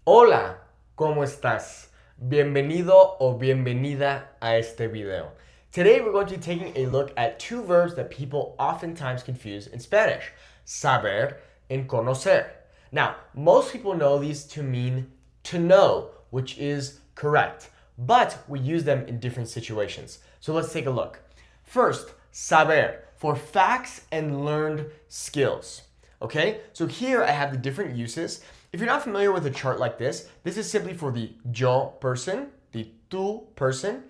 Hola, ¿cómo estás? Bienvenido o bienvenida a este video. Today we're going to be taking a look at two verbs that people oftentimes confuse in Spanish, saber and conocer. Now, most people know these to mean to know, which is correct, but we use them in different situations. So let's take a look. First, saber, for facts and learned skills. Okay, so here I have the different uses. If you're not familiar with a chart like this is simply for the yo person, the tú person,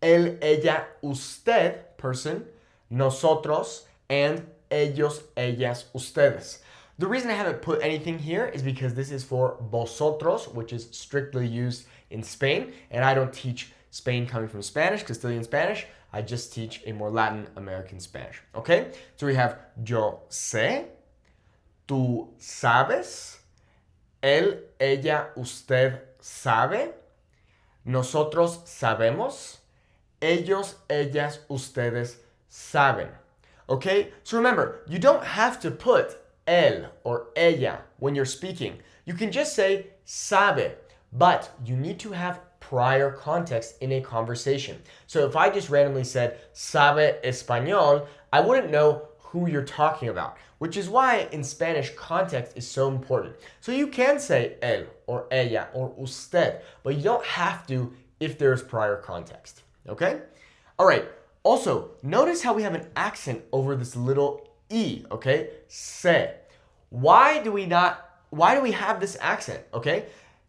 él, ella, usted person, nosotros, and ellos, ellas, ustedes. The reason I haven't put anything here is because this is for vosotros, which is strictly used in Spain, and I don't teach Spain coming from Spanish, Castilian Spanish. I just teach a more Latin American Spanish. Okay, so we have yo sé, tú sabes, él, ella, usted sabe, nosotros sabemos, ellos, ellas, ustedes saben. Okay? So remember, you don't have to put él or ella when you're speaking. You can just say sabe, but you need to have prior context in a conversation. So if I just randomly said sabe español, I wouldn't know who you're talking about, which is why in Spanish context is so important. So you can say él or ella or usted, but you don't have to if there's prior context. Okay? All right. Also, notice how we have an accent over this little e, okay? Se. Why do we have this accent, okay?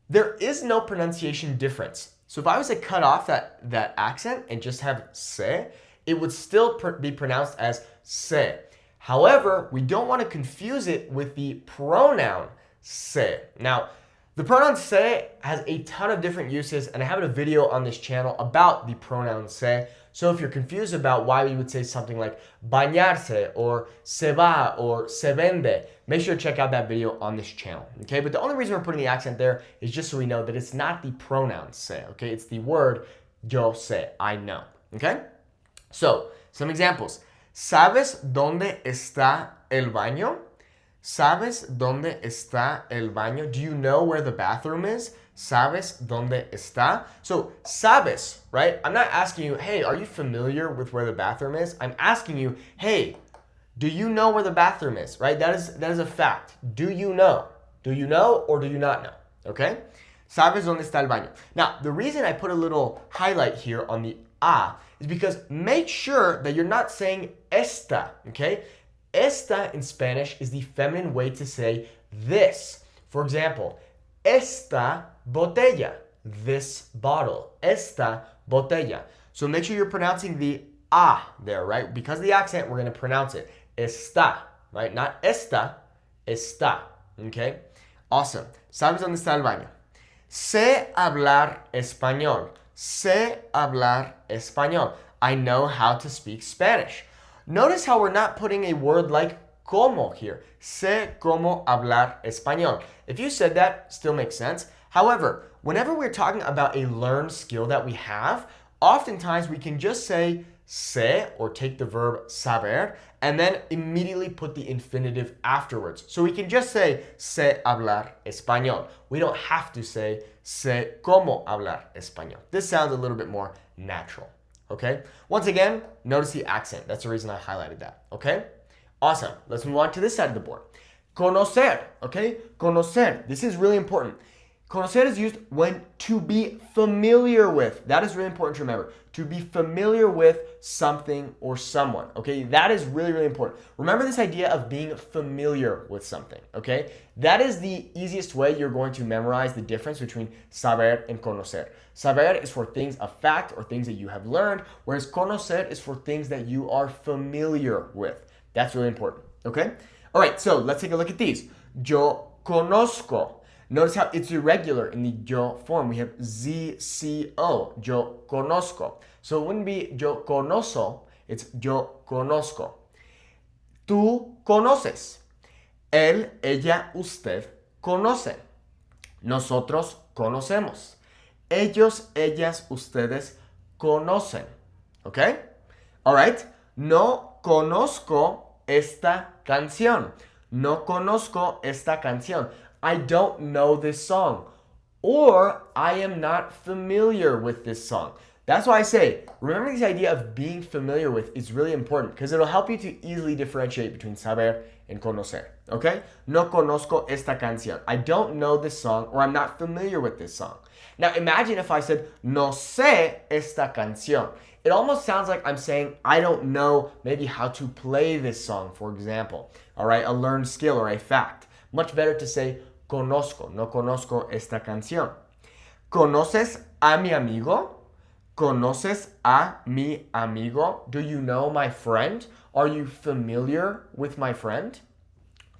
There is no pronunciation difference. So if I was to cut off that accent and just have se, it would still be pronounced as se. However, we don't want to confuse it with the pronoun se. Now, the pronoun se has a ton of different uses, and I have a video on this channel about the pronoun se. So if you're confused about why we would say something like bañarse or se va or se vende, make sure to check out that video on this channel. Okay, but the only reason we're putting the accent there is just so we know that it's not the pronoun se. Okay, it's the word yo sé, I know. Okay, so some examples. ¿Sabes dónde está el baño? ¿Sabes dónde está el baño? Do you know where the bathroom is? ¿Sabes dónde está? So, sabes, right? I'm not asking you, hey, are you familiar with where the bathroom is? I'm asking you, hey, do you know where the bathroom is, right? That is a fact. Do you know? Do you know or do you not know? Okay? ¿Sabes dónde está el baño? Now, the reason I put a little highlight here on the a is because make sure that you're not saying esta, okay? Esta in Spanish is the feminine way to say this. For example, esta botella, this bottle. Esta botella. So make sure you're pronouncing the a there, right? Because of the accent, we're going to pronounce it. Está, right? Not esta, está, okay? Awesome. ¿Sabes dónde está el baño? Sé hablar español. Sé hablar español. I know how to speak Spanish. Notice how we're not putting a word like como here. Sé cómo hablar español. If you said that, still makes sense. However, whenever we're talking about a learned skill that we have, oftentimes we can just say sé or take the verb saber and then immediately put the infinitive afterwards. So we can just say sé hablar español. We don't have to say sé cómo hablar español. This sounds a little bit more natural. Okay? Once again, notice the accent. That's the reason I highlighted that. Okay? Awesome. Let's move on to this side of the board. Conocer. Okay? Conocer. This is really important. Conocer is used when to be familiar with. That is really important to remember. To be familiar with something or someone. Okay? That is really, really important. Remember this idea of being familiar with something. Okay? That is the easiest way you're going to memorize the difference between saber and conocer. Saber is for things of fact or things that you have learned, whereas conocer is for things that you are familiar with. That's really important. Okay? All right, so let's take a look at these. Yo conozco. Notice how it's irregular in the yo form. We have ZCO, yo conozco. So it wouldn't be yo conozco, it's yo conozco. Tú conoces. Él, ella, usted conocen. Nosotros conocemos. Ellos, ellas, ustedes conocen. Okay? All right. No conozco esta canción. No conozco esta canción. I don't know this song. or I am not familiar with this song. That's why I say, remember this idea of being familiar with is really important because it'll help you to easily differentiate between saber and conocer, okay? No conozco esta canción. I don't know this song or I'm not familiar with this song. Now imagine if I said, no sé esta canción. It almost sounds like I'm saying I don't know maybe how to play this song, for example, all right? A learned skill or a fact. Much better to say, conozco, no conozco esta canción. ¿Conoces a mi amigo? ¿Conoces a mi amigo? Do you know my friend? Are you familiar with my friend?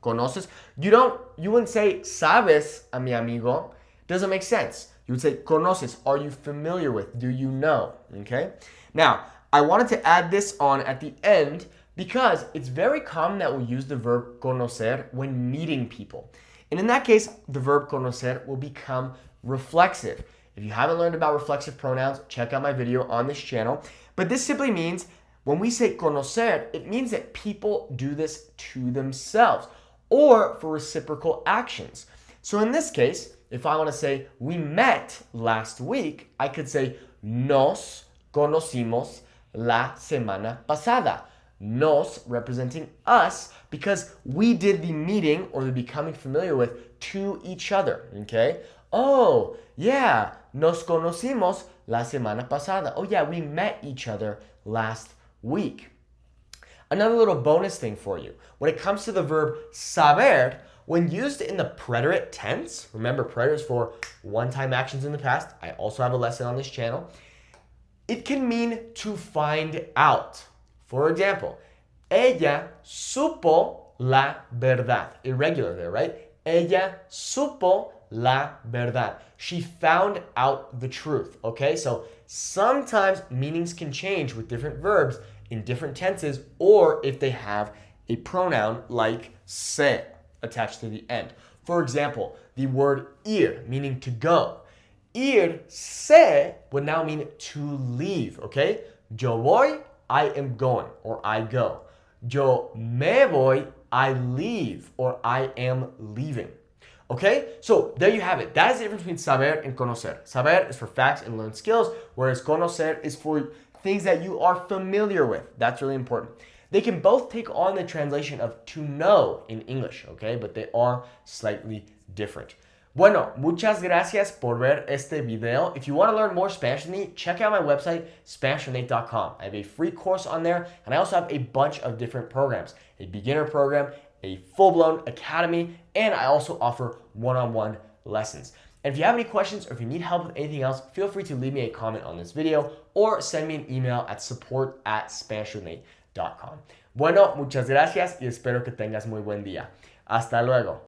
¿Conoces? You wouldn't say sabes a mi amigo. Doesn't make sense. You would say conoces. Are you familiar with? Do you know? Okay? Now, I wanted to add this on at the end because it's very common that we'll use the verb conocer when meeting people. And in that case, the verb conocer will become reflexive. If you haven't learned about reflexive pronouns, check out my video on this channel. But this simply means when we say conocer, it means that people do this to themselves or for reciprocal actions. So in this case, if I want to say we met last week, I could say nos conocimos la semana pasada. Nos representing us because we did the meeting or the becoming familiar with to each other, okay? Oh, yeah, nos conocimos la semana pasada. Oh, yeah, we met each other last week. Another little bonus thing for you. When it comes to the verb saber, when used in the preterite tense, remember preterites for one-time actions in the past. I also have a lesson on this channel. It can mean to find out. For example, ella supo la verdad. Irregular there, right? Ella supo la verdad. She found out the truth, okay? So sometimes meanings can change with different verbs in different tenses or if they have a pronoun like se attached to the end. For example, the word ir, meaning to go. Irse would now mean to leave, okay? Yo voy, I am going, or I go. Yo me voy, I leave, or I am leaving. Okay? So there you have it. That is the difference between saber and conocer. Saber is for facts and learned skills, whereas conocer is for things that you are familiar with. That's really important. They can both take on the translation of to know in English, okay? But they are slightly different. Bueno, muchas gracias por ver este video. If you want to learn more Spanish with me, check out my website, SpanishWithNate.com. I have a free course on there, and I also have a bunch of different programs. A beginner program, a full-blown academy, and I also offer one-on-one lessons. And if you have any questions or if you need help with anything else, feel free to leave me a comment on this video or send me an email at support@SpanishWithNate.com. Bueno, muchas gracias y espero que tengas muy buen día. Hasta luego.